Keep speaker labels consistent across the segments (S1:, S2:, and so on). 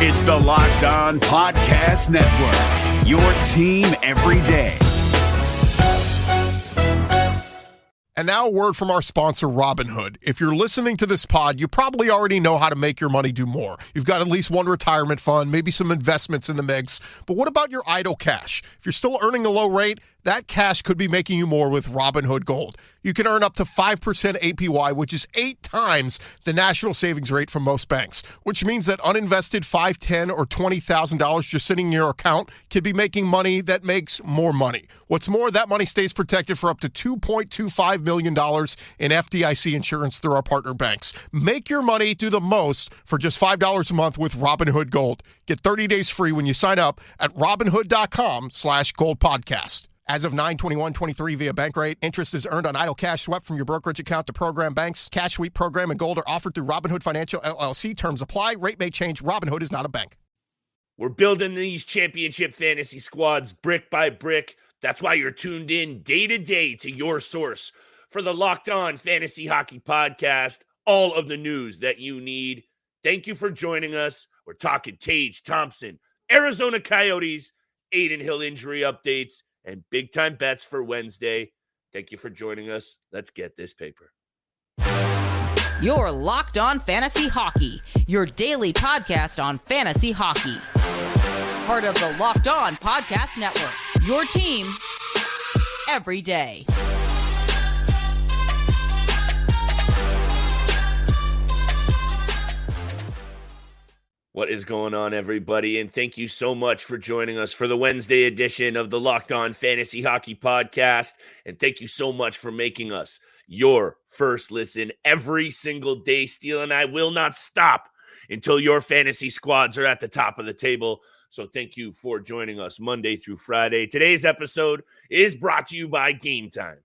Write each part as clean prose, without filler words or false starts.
S1: It's the Locked On Podcast Network, your team every day.
S2: And now a word from our sponsor, Robinhood. If you're listening to this pod, you probably already know how to make your money do more. You've got at least one retirement fund, maybe some investments in the mix. But what about your idle cash? If you're still earning a low rate, that cash could be making you more with Robinhood Gold. You can earn up to 5% APY, which is 8 times the national savings rate from most banks, which means that uninvested $5,000, $10,000, or $20,000 just sitting in your account could be making money that makes more money. What's more, that money stays protected for up to $2.25 million in FDIC insurance through our partner banks. Make your money do the most for just $5 a month with Robinhood Gold. Get 30 days free when you sign up at Robinhood.com/goldpodcast. As of 9/21/23 via Bankrate, interest is earned on idle cash swept from your brokerage account to program banks. Cash sweep program and gold are offered through Robinhood Financial LLC. Terms apply. Rate may change. Robinhood is not a bank.
S3: We're building these championship fantasy squads brick by brick. That's why you're tuned in day to day to your source for the Locked On Fantasy Hockey Podcast. All of the news that you need. Thank you for joining us. We're talking Tage Thompson, Arizona Coyotes, Adin Hill injury updates, and big-time bets for Wednesday. Thank you for joining us. Let's get this paper.
S4: You're Locked On Fantasy Hockey, your daily podcast on fantasy hockey. Part of the Locked On Podcast Network, your team every day.
S3: What is going on, everybody? And thank you so much for joining us for the Wednesday edition of the Locked On Fantasy Hockey Podcast. And thank you so much for making us your first listen every single day. Steele and I will not stop until your fantasy squads are at the top of the table. So thank you for joining us Monday through Friday. Today's episode is brought to you by Game Time.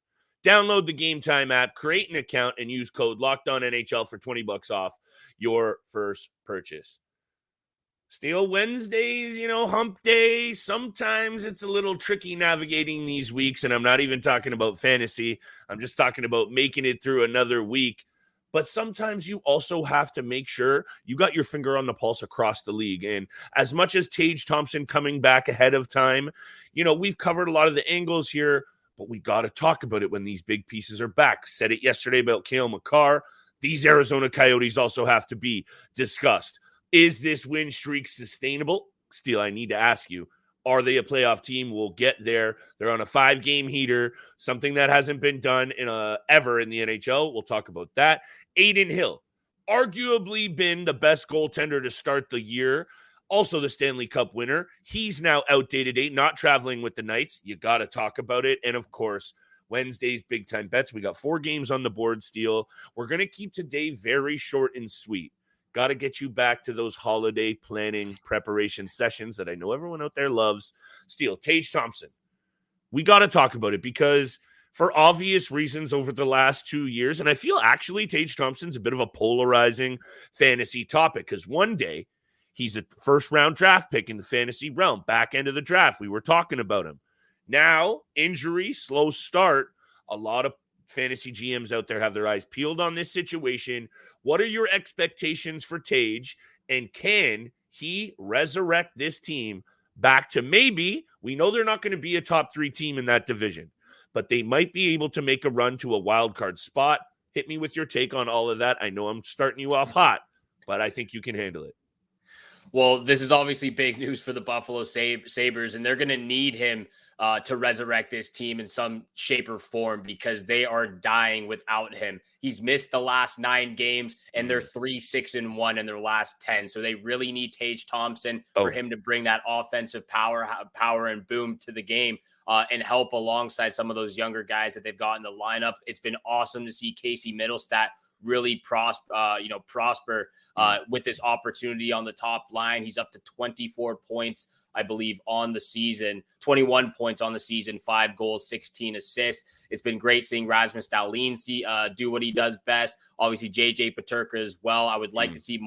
S3: Download the Game Time app, create an account, and use code LOCKEDONNHL for $20 off your first purchase. Still Wednesdays, hump day. Sometimes it's a little tricky navigating these weeks, and I'm not even talking about fantasy. I'm just talking about making it through another week. But sometimes you also have to make sure you got your finger on the pulse across the league. And as much as Tage Thompson coming back ahead of time, we've covered a lot of the angles here, but we got to talk about it when these big pieces are back. Said it yesterday about Cale Makar. These Arizona Coyotes also have to be discussed. Is this win streak sustainable? Steele, I need to ask you, are they a playoff team? We'll get there. They're on a 5-game heater, something that hasn't been done ever in the NHL. We'll talk about that. Adin Hill, arguably been the best goaltender to start the year, also the Stanley Cup winner. He's now out day-to-day, not traveling with the Knights. You got to talk about it. And, of course, Wednesday's big-time bets. We got 4 games on the board, Steele. We're going to keep today very short and sweet. Got to get you back to those holiday planning preparation sessions that I know everyone out there loves. Steele, Tage Thompson. We got to talk about it because for obvious reasons over the last 2 years, and I feel actually Tage Thompson's a bit of a polarizing fantasy topic because one day he's a first-round draft pick in the fantasy realm. Back end of the draft, we were talking about him. Now, injury, slow start, a lot of fantasy GMs out there have their eyes peeled on this situation. What are your expectations for Tage, and can he resurrect this team back to maybe, we know they're not going to be a top 3 team in that division, but they might be able to make a run to a wild card spot. Hit me with your take on all of that. I know I'm starting you off hot, but I think you can handle it.
S5: Well, this is obviously big news for the Buffalo Sabres, and they're going to need him to resurrect this team in some shape or form because they are dying without him. He's missed the last 9 games, and they're 3-6-1 in their last 10. So they really need Tage Thompson for him to bring that offensive power and boom to the game and help alongside some of those younger guys that they've got in the lineup. It's been awesome to see Jase Medical really prosper with this opportunity on the top line. He's up to 24 points, I believe, on the season, 21 points on the season, 5 goals, 16 assists. It's been great seeing Rasmus Dahlin do what he does best. Obviously, JJ Peterka as well. I would like to see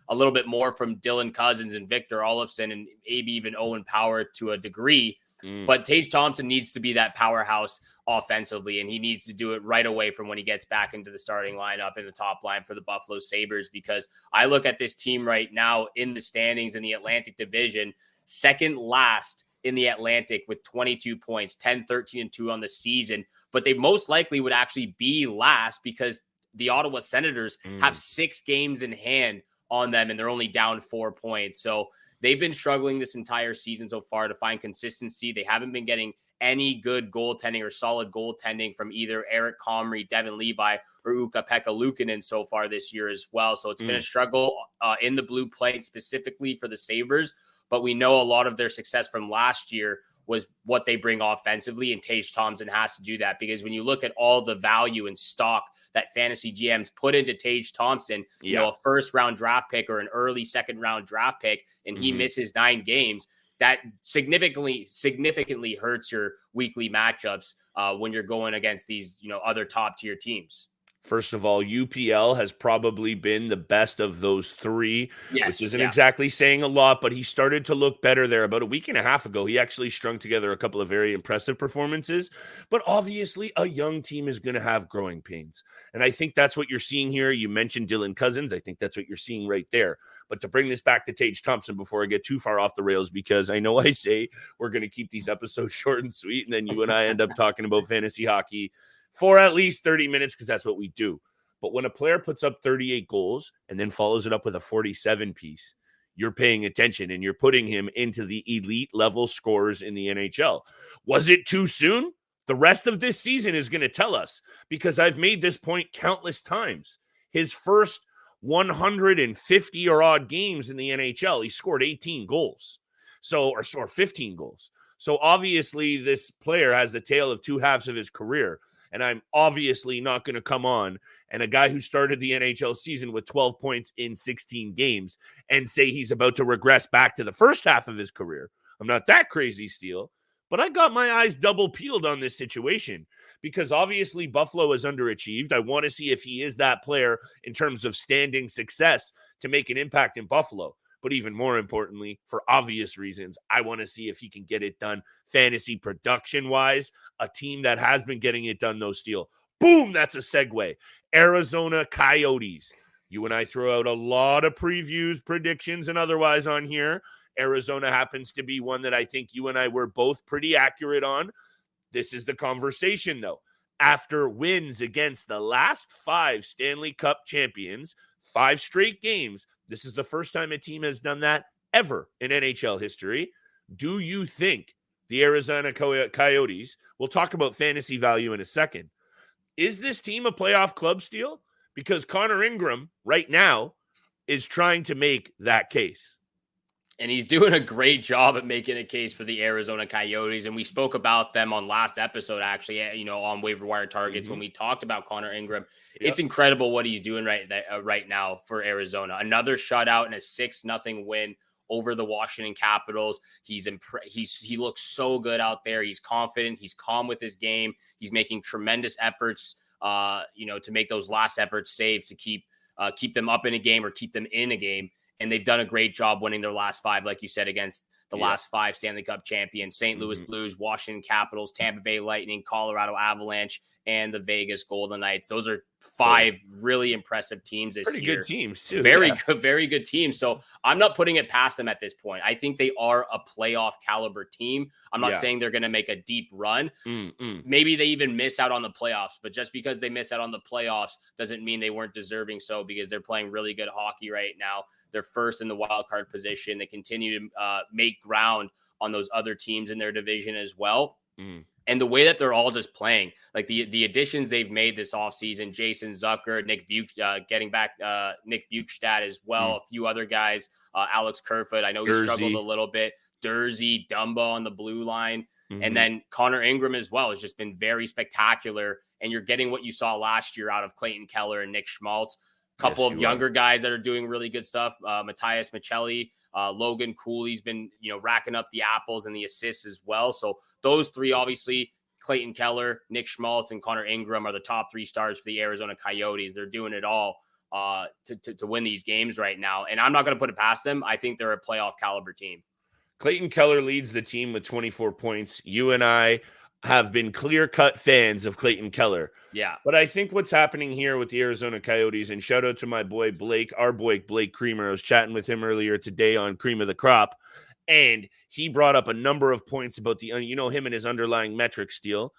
S5: a little bit more from Dylan Cousins and Victor Olofsson and maybe even Owen Power to a degree. But Tage Thompson needs to be that powerhouse offensively, and he needs to do it right away from when he gets back into the starting lineup in the top line for the Buffalo Sabres, because I look at this team right now in the standings in the Atlantic Division, second last in the Atlantic with 22 points, 10-13-2 on the season, but they most likely would actually be last because the Ottawa Senators have 6 games in hand on them, and they're only down 4 points. So they've been struggling this entire season so far to find consistency. They haven't been getting any good goaltending or solid goaltending from either Eric Comrie, Devin Levi, or Ukko-Pekka Luukkonen so far this year as well. So it's been a struggle in the blue plate specifically for the Sabres, but we know a lot of their success from last year was what they bring offensively, and Tage Thompson has to do that, because when you look at all the value and stock that fantasy GMs put into Tage Thompson, you know, a first-round draft pick or an early second-round draft pick, and he misses 9 games, that significantly hurts your weekly matchups when you're going against these, you know, other top-tier teams.
S3: First of all, UPL has probably been the best of those 3, which isn't exactly saying a lot, but he started to look better there about a week and a half ago. He actually strung together a couple of very impressive performances, but obviously a young team is going to have growing pains. And I think that's what you're seeing here. You mentioned Dylan Cousins. I think that's what you're seeing right there. But to bring this back to Tage Thompson before I get too far off the rails, because I know I say we're going to keep these episodes short and sweet, and then you and I end up talking about fantasy hockey for at least 30 minutes, because that's what we do. But when a player puts up 38 goals and then follows it up with a 47 piece, you're paying attention and you're putting him into the elite level scorers in the NHL. Was it too soon? The rest of this season is going to tell us, because I've made this point countless times. His first 150 or odd games in the NHL, he scored 18 goals. Or 15 goals. So obviously this player has the tale of 2 halves of his career. And I'm obviously not going to come on and a guy who started the NHL season with 12 points in 16 games and say he's about to regress back to the first half of his career. I'm not that crazy, Steele, but I got my eyes double peeled on this situation, because obviously Buffalo has underachieved. I want to see if he is that player in terms of standing success to make an impact in Buffalo. But even more importantly, for obvious reasons, I want to see if he can get it done fantasy production-wise. A team that has been getting it done, though, Steele. Boom, that's a segue. Arizona Coyotes. You and I throw out a lot of previews, predictions, and otherwise on here. Arizona happens to be one that I think you and I were both pretty accurate on. This is the conversation, though. After wins against the last 5 Stanley Cup champions, 5 straight games, this is the first time a team has done that ever in NHL history. Do you think the Arizona Coyotes, we'll talk about fantasy value in a second, is this team a playoff club, Steele? Because Connor Ingram right now is trying to make that case.
S5: And he's doing a great job at making a case for the Arizona Coyotes. And we spoke about them on last episode, actually, you know, on waiver wire targets when we talked about Connor Ingram. Yep. It's incredible what he's doing right now for Arizona. Another shutout and a 6-0 win over the Washington Capitals. He looks so good out there. He's confident. He's calm with his game. He's making tremendous efforts, you know, to make those last effort saves to keep them up in a game or keep them in a game. And they've done a great job winning their last 5, like you said, against the last 5 Stanley Cup champions: St. Louis Blues, Washington Capitals, Tampa Bay Lightning, Colorado Avalanche, and the Vegas Golden Knights. Those are 5 really impressive teams this year.
S3: Pretty good teams, too.
S5: Very good teams. So I'm not putting it past them at this point. I think they are a playoff caliber team. I'm not saying they're going to make a deep run. Maybe they even miss out on the playoffs, but just because they miss out on the playoffs doesn't mean they weren't deserving so, because they're playing really good hockey right now. They're first in the wild card position. They continue to make ground on those other teams in their division as well. And the way that they're all just playing, like the additions they've made this offseason, Jason Zucker, getting back Nick Bukestad as well, a few other guys, Alex Kerfoot. I know he struggled a little bit. Dursey, Dumba on the blue line. And then Connor Ingram as well has just been very spectacular. And you're getting what you saw last year out of Clayton Keller and Nick Schmaltz. Couple of younger guys that are doing really good stuff. Matthias Michelli, Logan Cooley's been, you know, racking up the apples and the assists as well. So those 3, obviously, Clayton Keller, Nick Schmaltz, and Connor Ingram are the top 3 stars for the Arizona Coyotes. They're doing it all to win these games right now. And I'm not going to put it past them. I think they're a playoff caliber team.
S3: Clayton Keller leads the team with 24 points. You and I have been clear-cut fans of Clayton Keller.
S5: Yeah.
S3: But I think what's happening here with the Arizona Coyotes, and shout out to my boy Blake, our boy Blake Creamer. I was chatting with him earlier today on Cream of the Crop, and he brought up a number of points about him and his underlying metric steal.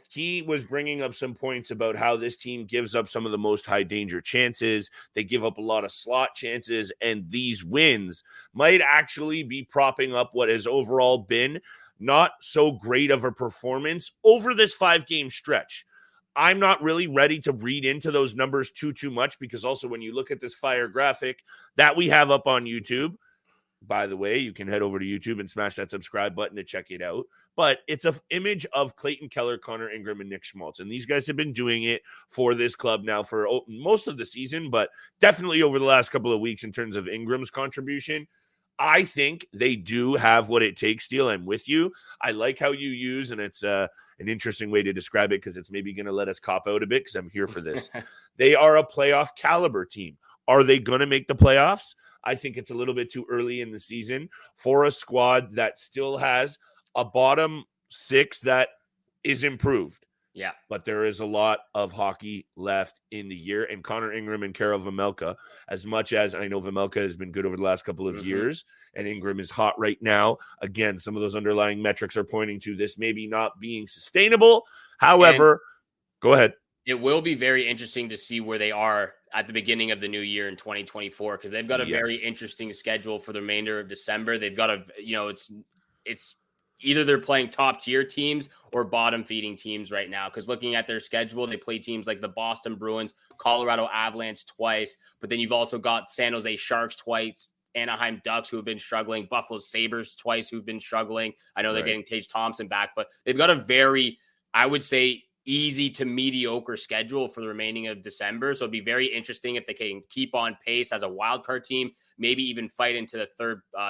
S3: He was bringing up some points about how this team gives up some of the most high danger chances. They give up a lot of slot chances, and these wins might actually be propping up what has overall been not so great of a performance over this 5-game stretch. I'm not really ready to read into those numbers too much, because also when you look at this fire graphic that we have up on YouTube, by the way, you can head over to YouTube and smash that subscribe button to check it out. But it's an image of Clayton Keller, Connor Ingram, and Nick Schmaltz. And these guys have been doing it for this club now for most of the season, but definitely over the last couple of weeks in terms of Ingram's contribution. I think they do have what it takes, Steele. I'm with you. I like how you use, and it's an interesting way to describe it because it's maybe going to let us cop out a bit because I'm here for this. They are a playoff caliber team. Are they going to make the playoffs? I think it's a little bit too early in the season for a squad that still has a bottom 6 that is improved.
S5: Yeah.
S3: But there is a lot of hockey left in the year. And Connor Ingram and Karel Vejmelka, as much as I know Vejmelka has been good over the last couple of years, and Ingram is hot right now, again, some of those underlying metrics are pointing to this maybe not being sustainable. However, go ahead. It
S5: will be very interesting to see where they are at the beginning of the new year in 2024, because they've got a very interesting schedule for the remainder of December. They've got it's either they're playing top tier teams or bottom feeding teams right now. Because looking at their schedule, they play teams like the Boston Bruins, Colorado Avalanche twice, but then you've also got San Jose Sharks twice, Anaheim Ducks, who have been struggling, Buffalo Sabres twice, who've been struggling. I know they're getting Tage Thompson back, but they've got a very, I would say, easy to mediocre schedule for the remaining of December. So it'd be very interesting if they can keep on pace as a wild card team, maybe even fight into the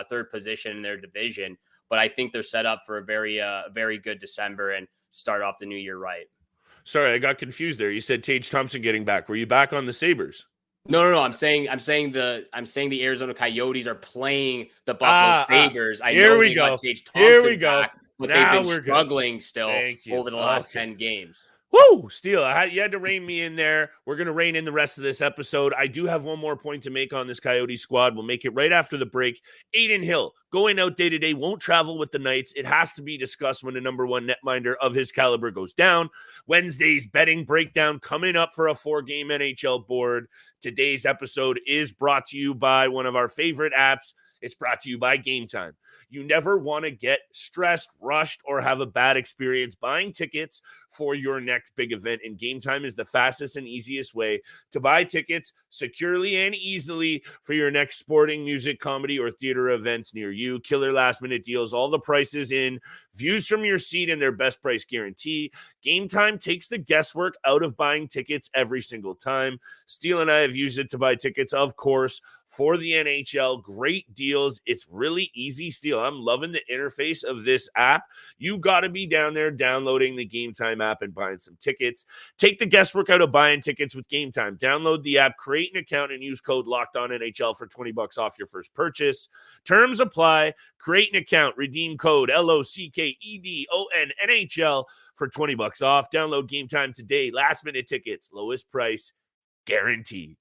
S5: third position in their division. But I think they're set up for a very good December and start off the new year right.
S3: Sorry, I got confused there. You said Tage Thompson getting back. Were you back on the Sabres?
S5: No. I'm saying the Arizona Coyotes are playing the Buffalo Sabres. I know they got Tage Thompson back, but they've been struggling still over the last 10 games.
S3: Woo! Steele, you had to rein me in there. We're going to rein in the rest of this episode. I do have one more point to make on this Coyote squad. We'll make it right after the break. Adin Hill, going out day-to-day, won't travel with the Knights. It has to be discussed when the number one netminder of his caliber goes down. Wednesday's betting breakdown coming up for a 4-game NHL board. Today's episode is brought to you by one of our favorite apps. It's brought to you by Game Time. You never want to get stressed, rushed, or have a bad experience buying tickets for your next big event. And Game Time is the fastest and easiest way to buy tickets securely and easily for your next sporting, music, comedy, or theater events near you. Killer last-minute deals, all the prices in, views from your seat, and their best price guarantee. Game Time takes the guesswork out of buying tickets every single time. Steele and I have used it to buy tickets, of course, for the NHL. Great deals. It's really easy, Steele. I'm loving the interface of this app. You got to be down there downloading the Game Time app and buying some tickets. Take the guesswork out of buying tickets with Game Time. Download the app, create an account, and use code LOCKEDONNHL for $20 off your first purchase. Terms apply. Create an account. Redeem code LOCKEDONNHL for $20 off. Download Game Time today. Last minute tickets. Lowest price guaranteed.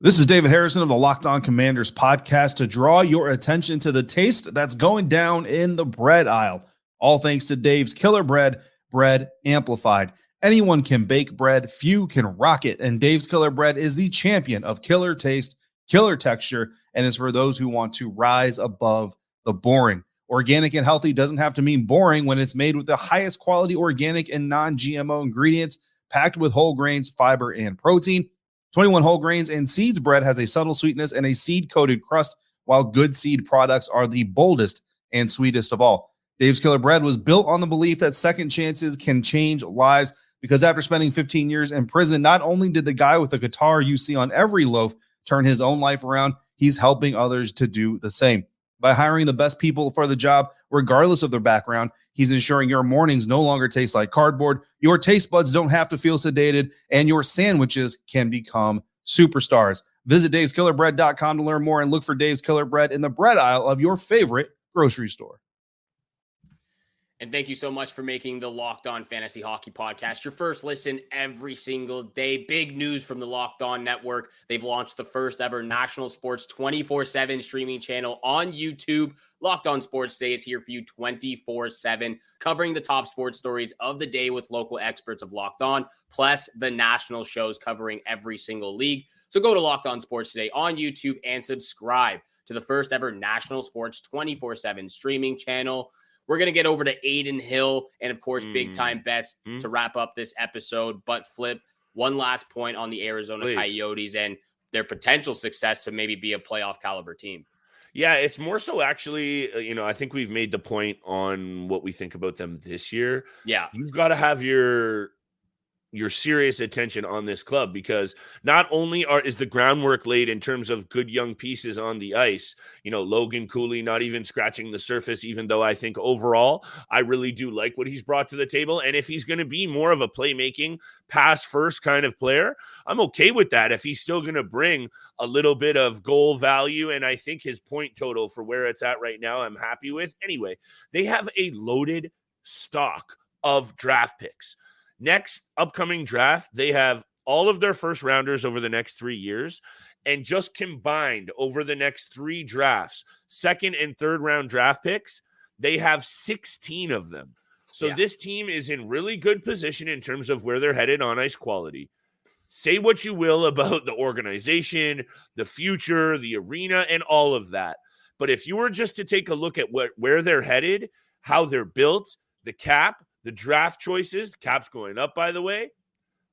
S6: This is David Harrison of the Locked On Commanders podcast to draw your attention to the taste that's going down in the bread aisle. All thanks to Dave's Killer Bread, bread amplified. Anyone can bake bread, few can rock it, and Dave's Killer Bread is the champion of killer taste, killer texture, and is for those who want to rise above the boring. Organic and healthy doesn't have to mean boring when it's made with the highest quality organic and non-GMO ingredients, packed with whole grains, fiber, and protein. 21 whole grains and seeds bread has a subtle sweetness and a seed-coated crust, while Good Seed products are the boldest and sweetest of all. Dave's Killer Bread was built on the belief that second chances can change lives, because after spending 15 years in prison, not only did the guy with the guitar you see on every loaf turn his own life around, he's helping others to do the same. By hiring the best people for the job, regardless of their background, he's ensuring your mornings no longer taste like cardboard, your taste buds don't have to feel sedated, and your sandwiches can become superstars. Visit daveskillerbread.com to learn more and look for Dave's Killer Bread in the bread aisle of your favorite grocery store.
S5: And thank you so much for making the Locked On Fantasy Hockey Podcast your first listen every single day. Big news from the Locked On Network. They've launched the first ever national sports 24/7 streaming channel on YouTube. Locked On Sports Today is here for you 24/7, covering the top sports stories of the day with local experts of Locked On, plus the national shows covering every single league. So go to Locked On Sports Today on YouTube and subscribe to the first ever national sports 24/7 streaming channel. We're going to get over to Adin Hill and, of course, big time bets to wrap up this episode. But Flip, one last point on the Arizona Coyotes and their potential success to maybe be a playoff caliber team.
S3: Yeah, it's more so actually, I think we've made the point on what we think about them this year.
S5: Yeah.
S3: You've got to have your serious attention on this club, because not only is the groundwork laid in terms of good young pieces on the ice, Logan Cooley not even scratching the surface, even though I think overall I really do like what he's brought to the table. And if he's going to be more of a playmaking pass first kind of player, I'm okay with that. If he's still going to bring a little bit of goal value, and I think his point total for where it's at right now, I'm happy with. Anyway, they have a loaded stock of draft picks. Next upcoming draft, they have all of their first rounders over the next 3 years, and just combined over the next 3 drafts, second and third round draft picks, they have 16 of them. So This team is in really good position in terms of where they're headed on ice quality. Say what you will about the organization, the future, the arena, and all of that. But if you were just to take a look at where they're headed, how they're built, the cap, the draft choices, cap's going up, by the way.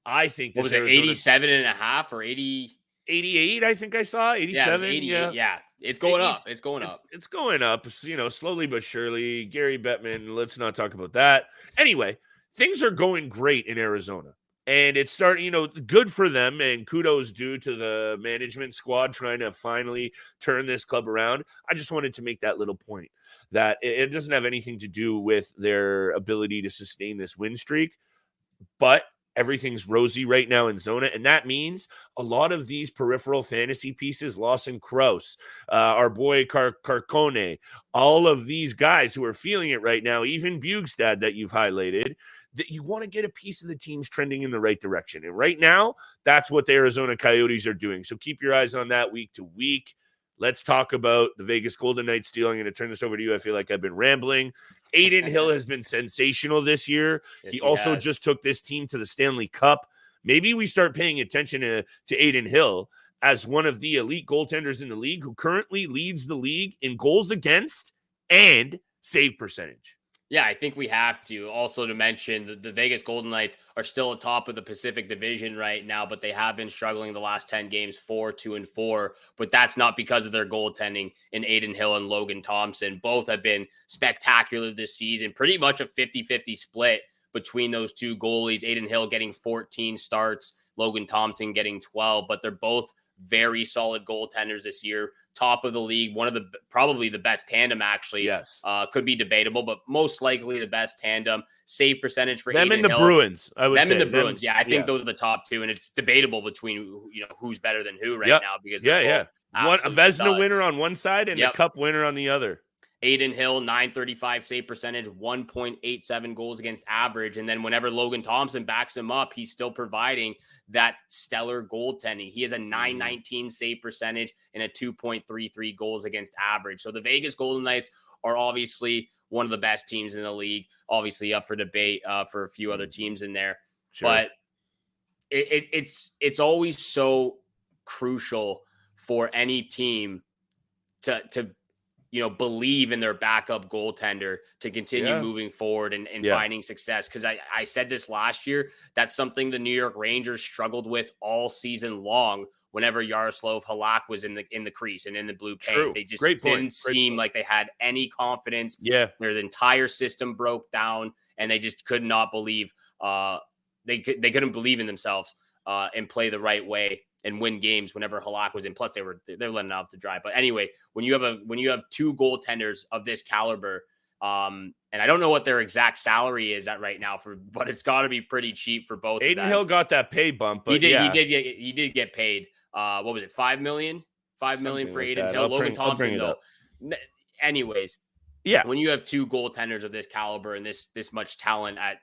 S3: I think
S5: what was it, 87.5 or 80?
S3: 88, I think I saw. 87.
S5: Yeah. It's going up. It's going up.
S3: It's going up, slowly but surely. Gary Bettman, let's not talk about that. Anyway, things are going great in Arizona. And it's starting, good for them, and kudos due to the management squad trying to finally turn this club around. I just wanted to make that little point that it doesn't have anything to do with their ability to sustain this win streak, but everything's rosy right now in Zona, and that means a lot of these peripheral fantasy pieces, Lawson Krause, our boy Carcone, all of these guys who are feeling it right now, even Bugstad that you've highlighted, that you want to get a piece of the teams trending in the right direction. And right now, that's what the Arizona Coyotes are doing. So keep your eyes on that week to week. Let's talk about the Vegas Golden Knights deal. I'm going to turn this over to you. I feel like I've been rambling. Adin Hill has been sensational this year.
S5: Yes,
S3: he also just took this team to the Stanley Cup. Maybe we start paying attention to Adin Hill as one of the elite goaltenders in the league, who currently leads the league in goals against and save percentage.
S5: Yeah, I think we have to. Also to mention, the Vegas Golden Knights are still atop of the Pacific Division right now, but they have been struggling the last 10 games, 4-2-4. But that's not because of their goaltending in Adin Hill and Logan Thompson. Both have been spectacular this season. Pretty much a 50-50 split between those two goalies. Adin Hill getting 14 starts, Logan Thompson getting 12. But they're both very solid goaltenders this year. Top of the league, one of the probably the best tandem, actually.
S3: Yes.
S5: Could be debatable, but most likely the best tandem. Save percentage for
S3: them
S5: Adin
S3: and the
S5: Hill.
S3: Bruins, I would say.
S5: Them and the Bruins, yeah. I think those are the top two, and it's debatable between who's better than who now, because
S3: one a Vezina
S5: studs.
S3: winner on one side and the Cup winner on the other.
S5: Adin Hill, 935 save percentage, 1.87 goals against average. And then whenever Logan Thompson backs him up, he's still providing that stellar goaltending. He has a 919 save percentage and a 2.33 goals against average. So the Vegas Golden Knights are obviously one of the best teams in the league, obviously up for debate for a few other teams in there. Sure. But it's always so crucial for any team to believe in their backup goaltender to continue moving forward and finding success. Because I said this last year, that's something the New York Rangers struggled with all season long whenever Yaroslav Halak was in the crease and in the blue paint.
S3: True.
S5: They just didn't seem like they had any confidence.
S3: Yeah.
S5: Their entire system broke down, and they just could not believe they couldn't believe in themselves and play the right way and win games whenever Halak was in. Plus, they're letting out to dry. But anyway, when you have two goaltenders of this caliber, and I don't know what their exact salary is at right now but it's got to be pretty cheap for both.
S3: Adin Hill got that pay bump, but
S5: he did get paid. What was it? $5 million? $5 million for Adin Hill. Logan Thompson, though. Anyways,
S3: Yeah.
S5: When you have two goaltenders of this caliber and this much talent at,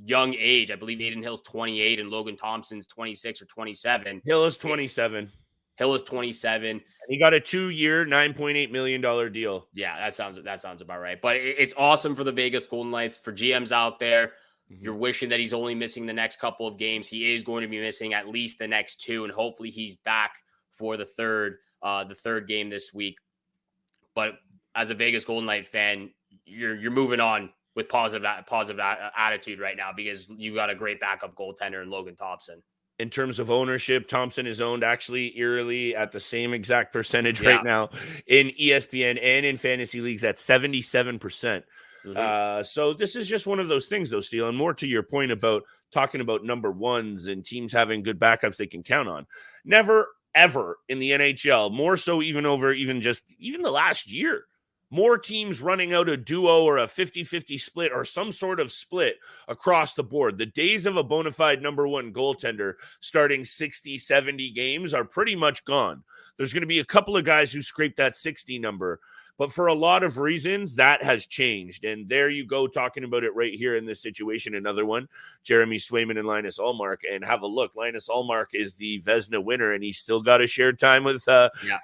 S5: young age, I believe Adin Hill's 28 and Logan Thompson's 26 or 27.
S3: Hill is 27.
S5: Hill is 27.
S3: He got a 2-year, $9.8 million deal.
S5: Yeah, that sounds about right. But it's awesome for the Vegas Golden Knights, for GMs out there. You're wishing that he's only missing the next couple of games. He is going to be missing at least the next 2, and hopefully he's back for the third game this week. But as a Vegas Golden Knight fan, you're moving on with positive attitude right now because you got a great backup goaltender in Logan Thompson.
S3: In terms of ownership, Thompson is owned actually eerily at the same exact percentage right now in ESPN and in fantasy leagues at 77%. So this is just one of those things, though, Steele, and more to your point about talking about number ones and teams having good backups they can count on. Never, ever in the NHL, more so even the last year, more teams running out a duo or a 50-50 split or some sort of split across the board. The days of a bona fide number one goaltender starting 60, 70 games are pretty much gone. There's going to be a couple of guys who scrape that 60 number, but for a lot of reasons, that has changed. And there you go, talking about it right here in this situation. Another one, Jeremy Swayman and Linus Ullmark. And have a look. Linus Ullmark is the Vezina winner, and he's still got a shared time with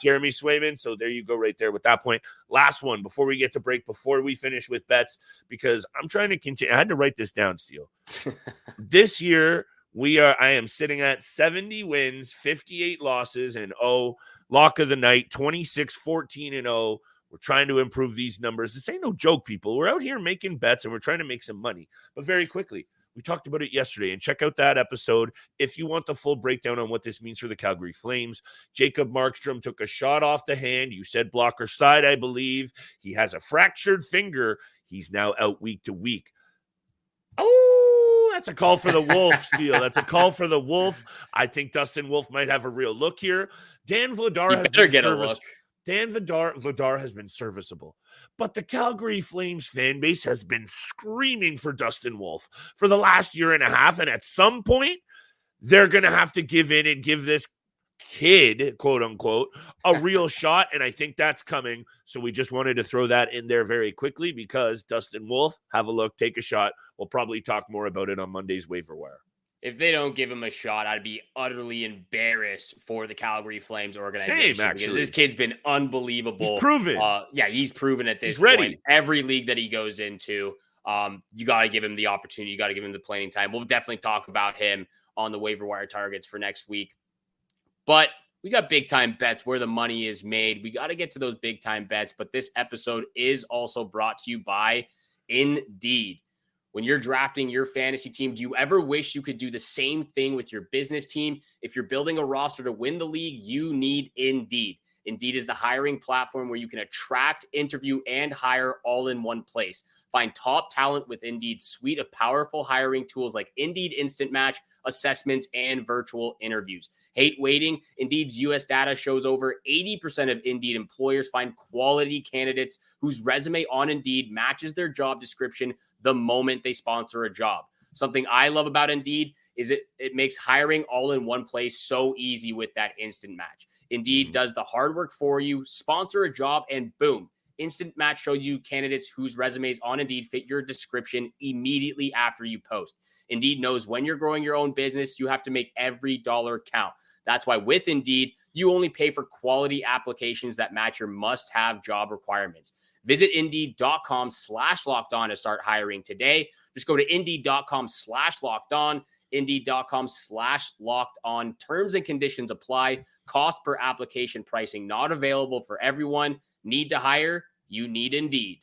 S3: Jeremy Swayman. So there you go right there with that point. Last one before we get to break, before we finish with bets, because I'm trying to continue. I had to write this down, Steele. This year, I am sitting at 70 wins, 58 losses, and lock of the night, 26-14-0. We're trying to improve these numbers. This ain't no joke, people. We're out here making bets, and we're trying to make some money. But very quickly, we talked about it yesterday, and check out that episode if you want the full breakdown on what this means for the Calgary Flames. Jacob Markstrom took a shot off the hand. You said blocker side, I believe. He has a fractured finger. He's now out week to week. Oh, that's a call for the Wolf, Steele. That's a call for the Wolf. I think Dustin Wolf might have a real look here. Dan Vladar has better get a look. Dan Vladar has been serviceable, but the Calgary Flames fan base has been screaming for Dustin Wolf for the last year and a half, and at some point, they're going to have to give in and give this kid, quote unquote, a real shot, and I think that's coming. So we just wanted to throw that in there very quickly because Dustin Wolf, have a look, take a shot. We'll probably talk more about it on Monday's waiver wire.
S5: If they don't give him a shot, I'd be utterly embarrassed for the Calgary Flames organization.
S3: Same, actually.
S5: Because this kid's been unbelievable.
S3: He's proven.
S5: He's proven at this
S3: point.
S5: Ready. Every league that he goes into, you got to give him the opportunity. You got to give him the playing time. We'll definitely talk about him on the waiver wire targets for next week. But we got big-time bets where the money is made. We got to get to those big-time bets. But this episode is also brought to you by Indeed. When you're drafting your fantasy team, do you ever wish you could do the same thing with your business team? If you're building a roster to win the league, you need Indeed. Indeed is the hiring platform where you can attract, interview, and hire all in one place. Find top talent with Indeed's suite of powerful hiring tools like Indeed Instant Match, assessments, and virtual interviews. Hate waiting? Indeed's U.S. data shows over 80% of Indeed employers find quality candidates whose resume on Indeed matches their job description the moment they sponsor a job. Something I love about Indeed is it makes hiring all in one place so easy with that instant match. Indeed does the hard work for you, sponsor a job, and boom, Instant Match shows you candidates whose resumes on Indeed fit your description immediately after you post. Indeed knows when you're growing your own business, you have to make every dollar count. That's why with Indeed, you only pay for quality applications that match your must-have job requirements. Visit Indeed.com/lockedon to start hiring today. Just go to Indeed.com/lockedon, Indeed.com/lockedon. Terms and conditions apply. Cost per application pricing not available for everyone. Need to hire? You need Indeed.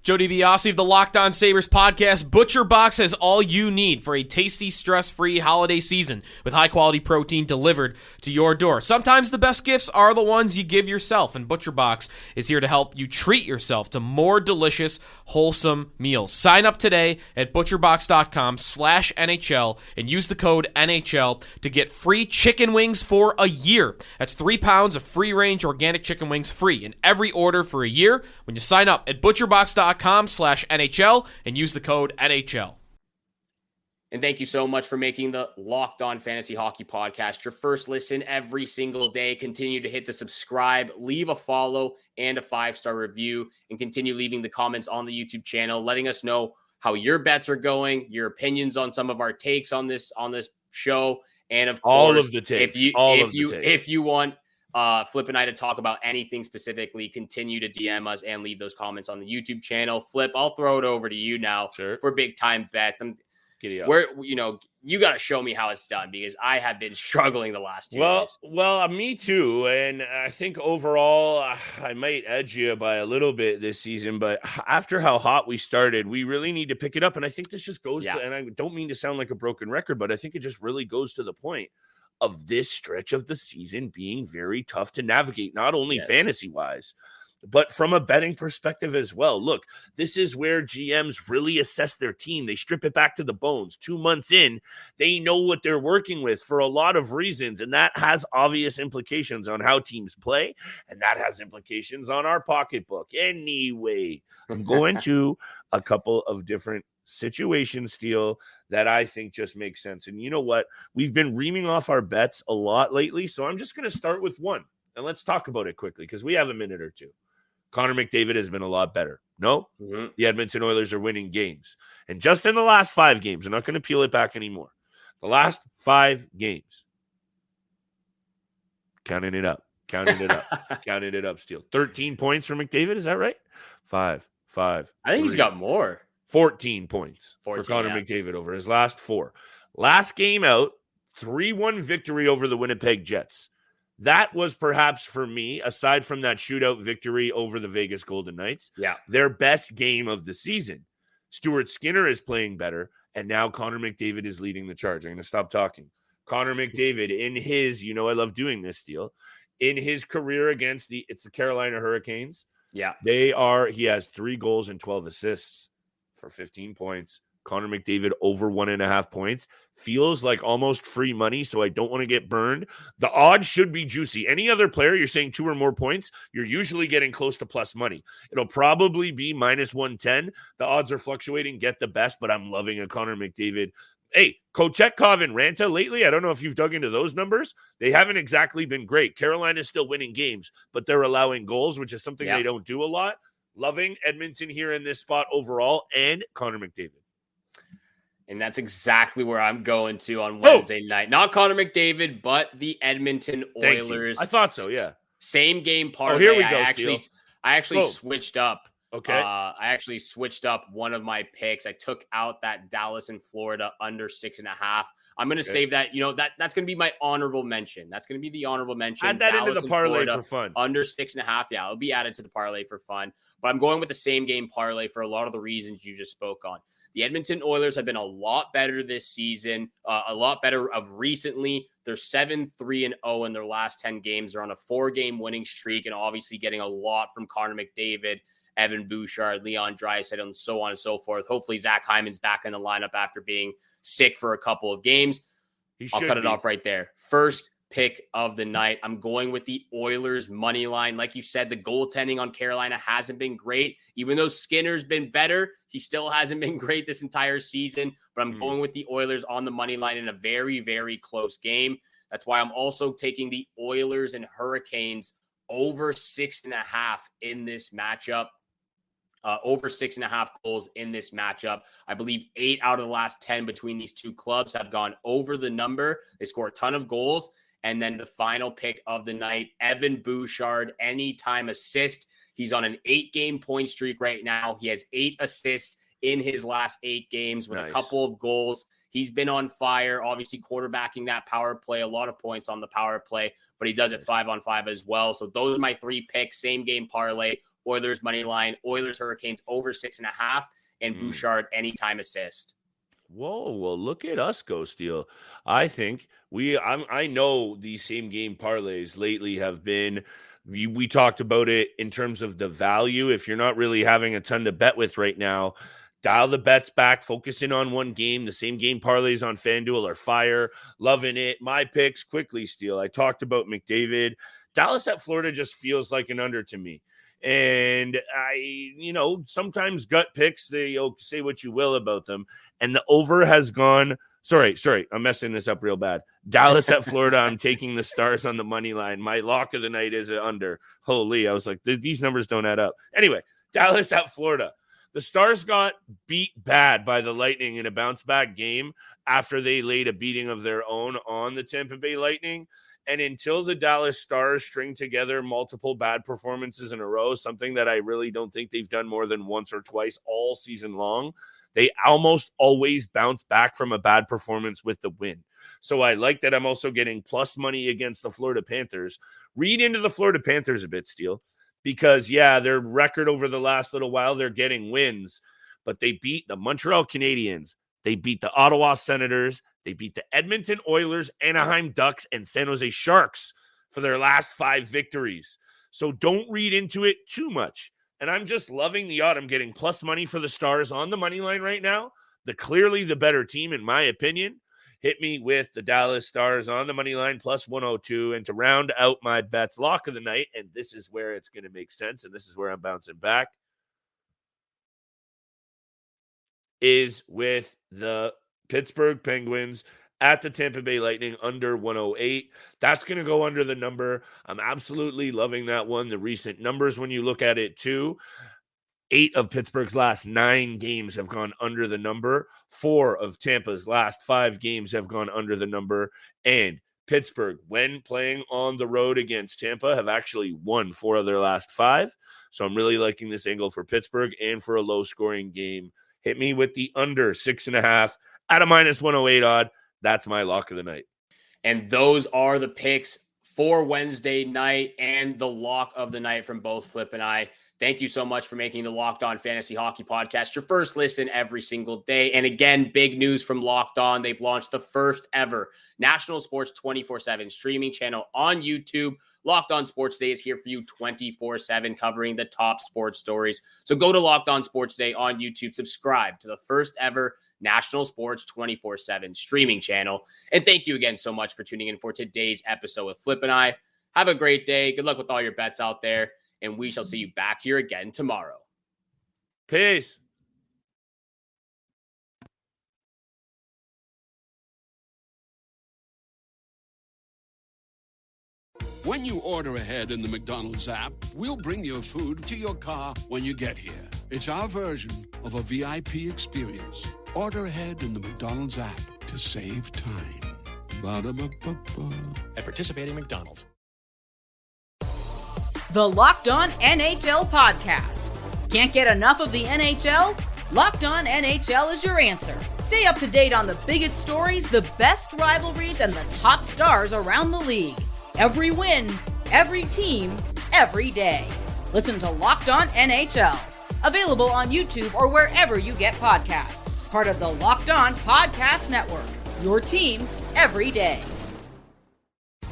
S7: Joe DiBiase of the Locked On Sabres podcast. ButcherBox has all you need for a tasty, stress-free holiday season with high-quality protein delivered to your door. Sometimes the best gifts are the ones you give yourself, and ButcherBox is here to help you treat yourself to more delicious, wholesome meals. Sign up today at butcherbox.com/NHL and use the code NHL to get free chicken wings for a year. That's 3 pounds of free-range organic chicken wings free in every order for a year when you sign up at butcherbox.com/NHL and use the code NHL.
S5: And thank you so much for making the Locked On Fantasy Hockey Podcast your first listen every single day. Continue to hit the subscribe, leave a follow, and a 5-star review, and continue leaving the comments on the YouTube channel, letting us know how your bets are going, your opinions on some of our takes on this show, and of course,
S3: all of the takes.
S5: If you want Flip and I to talk about anything specifically, continue to DM us and leave those comments on the YouTube channel. Flip, I'll throw it over to you now for big time bets. You got to show me how it's done, because I have been struggling the last 2 days.
S3: Well, me too. And I think overall, I might edge you by a little bit this season. But after how hot we started, we really need to pick it up. And I think this just goes to, and I don't mean to sound like a broken record, but I think it just really goes to the point of this stretch of the season being very tough to navigate, not only fantasy-wise, but from a betting perspective as well. Look, this is where GMs really assess their team. They strip it back to the bones. 2 months in, they know what they're working with for a lot of reasons, and that has obvious implications on how teams play, and that has implications on our pocketbook. Anyway, I'm going to a couple of different situations, Steele, that I think just makes sense. And you know what? We've been reaming off our bets a lot lately, so I'm just going to start with one, and let's talk about it quickly because we have a minute or two. Connor McDavid has been a lot better. No, The Edmonton Oilers are winning games. And just in the last 5 games, I'm not going to peel it back anymore. The last 5 games, counting it up, Steele. 13 points for McDavid. Is that right? 5.
S5: I think he's got more.
S3: 14 points for Connor McDavid over his last 4. Last game out, 3-1 victory over the Winnipeg Jets. That was perhaps, for me, aside from that shootout victory over the Vegas Golden Knights, their best game of the season. Stuart Skinner is playing better, and now Connor McDavid is leading the charge. I'm going to stop talking. Connor McDavid, in his, I love doing this, Steele, in his career against the Carolina Hurricanes, he has 3 goals and 12 assists for 15 points. Connor McDavid over 1.5 points feels like almost free money, so I don't want to get burned. The odds should be juicy. Any other player, you're saying 2 or more points, you're usually getting close to plus money. It'll probably be minus 110. The odds are fluctuating. Get the best, but I'm loving a Connor McDavid. Hey, Kochetkov and Ranta lately, I don't know if you've dug into those numbers. They haven't exactly been great. Carolina's still winning games, but they're allowing goals, which is something they don't do a lot. Loving Edmonton here in this spot overall, and Connor McDavid.
S5: And that's exactly where I'm going to on Wednesday night. Not Connor McDavid, but the Edmonton Oilers.
S3: I thought so, yeah.
S5: Same game parlay.
S3: Oh, here we go,
S5: I actually switched up.
S3: Okay.
S5: I actually switched up one of my picks. I took out that Dallas and Florida under 6.5. I'm going to save that. That's going to be my honorable mention. That's going to be the honorable mention.
S3: Add that
S5: Dallas
S3: into the parlay
S5: Florida,
S3: for fun.
S5: Under 6.5. Yeah, it'll be added to the parlay for fun. But I'm going with the same game parlay for a lot of the reasons you just spoke on. The Edmonton Oilers have been a lot better this season, a lot better of recently. They're 7-3-0 in their last 10 games. They're on a 4-game winning streak and obviously getting a lot from Connor McDavid, Evan Bouchard, Leon Draisaitl, and so on and so forth. Hopefully Zach Hyman's back in the lineup after being sick for a couple of games. I'll cut it off right there. First pick of the night. I'm going with the Oilers money line. Like you said, the goaltending on Carolina hasn't been great. Even though Skinner's been better, he still hasn't been great this entire season. But I'm going with the Oilers on the money line in a very, very close game. That's why I'm also taking the Oilers and Hurricanes over 6.5 in this matchup. Over 6.5 goals in this matchup. I believe 8 out of the last 10 between these two clubs have gone over the number. They score a ton of goals. And then the final pick of the night, Evan Bouchard, anytime assist. He's on an 8-game point streak right now. He has 8 assists in his last 8 games with a couple of goals. He's been on fire, obviously quarterbacking that power play, a lot of points on the power play, but he does it 5-on-5 as well. So those are my 3 picks, same game parlay, Oilers money line, Oilers Hurricanes over 6.5, and Bouchard anytime assist.
S3: Whoa, well, look at us go, Steele. I think I know these same game parlays lately have been, we talked about it in terms of the value. If you're not really having a ton to bet with right now, dial the bets back, focus in on one game. The same game parlays on FanDuel are fire. Loving it. My picks quickly, Steele. I talked about McDavid. Dallas at Florida just feels like an under to me. And sometimes gut picks, you'll say what you will about them. And the over has gone. Sorry, I'm messing this up real bad. Dallas at Florida. I'm taking the Stars on the money line. My lock of the night is under. Holy, I was like, these numbers don't add up. Anyway, Dallas at Florida. The Stars got beat bad by the Lightning in a bounce-back game after they laid a beating of their own on the Tampa Bay Lightning. And until the Dallas Stars string together multiple bad performances in a row, something that I really don't think they've done more than once or twice all season long, they almost always bounce back from a bad performance with the win. So I like that I'm also getting plus money against the Florida Panthers. Read into the Florida Panthers a bit, Steele, because, their record over the last little while, they're getting wins, but they beat the Montreal Canadiens. They beat the Ottawa Senators. They beat the Edmonton Oilers, Anaheim Ducks, and San Jose Sharks for their last 5 victories. So don't read into it too much. And I'm just loving the odd. I'm getting plus money for the Stars on the money line right now. Clearly the better team, in my opinion. Hit me with the Dallas Stars on the money line plus 102. And to round out my bets, lock of the night, and this is where it's going to make sense, and this is where I'm bouncing back, is with the Pittsburgh Penguins at the Tampa Bay Lightning under 108. That's going to go under the number. I'm absolutely loving that one. The recent numbers, when you look at it too, 8 of Pittsburgh's last 9 games have gone under the number. 4 of Tampa's last 5 games have gone under the number. And Pittsburgh, when playing on the road against Tampa, have actually won 4 of their last 5. So I'm really liking this angle for Pittsburgh and for a low-scoring game. Hit me with the under 6.5 at a minus 108 odd. That's my lock of the night.
S5: And those are the picks for Wednesday night and the lock of the night from both Flip and I. Thank you so much for making the Locked On Fantasy Hockey Podcast your first listen every single day. And again, big news from Locked On. They've launched the first ever national sports 24/7 streaming channel on YouTube. Locked On Sports Day is here for you 24/7, covering the top sports stories. So go to Locked On Sports Day on YouTube, subscribe to the first ever national sports 24/7 streaming channel. And thank you again so much for tuning in for today's episode with Flip and I. Have a great day. Good luck with all your bets out there. And we shall see you back here again tomorrow.
S3: Peace.
S8: When you order ahead in the McDonald's app, we'll bring your food to your car when you get here. It's our version of a VIP experience. Order ahead in the McDonald's app to save time. Ba-da-ba-ba-ba.
S9: At participating McDonald's.
S4: The Locked On NHL Podcast. Can't get enough of the NHL? Locked On NHL is your answer. Stay up to date on the biggest stories, the best rivalries, and the top stars around the league. Every win, every team, every day. Listen to Locked On NHL. Available on YouTube or wherever you get podcasts. Part of the Locked On Podcast Network. Your team every day.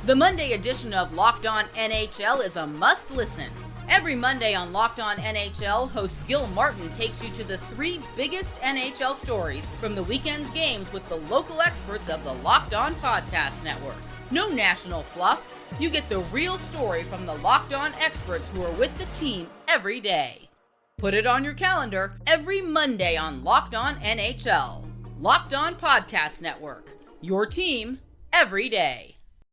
S4: The Monday edition of Locked On NHL is a must-listen. Every Monday on Locked On NHL, host Gil Martin takes you to the 3 biggest NHL stories from the weekend's games with the local experts of the Locked On Podcast Network. No national fluff. You get the real story from the Locked On experts who are with the team every day. Put it on your calendar every Monday on Locked On NHL. Locked On Podcast Network. Your team every day.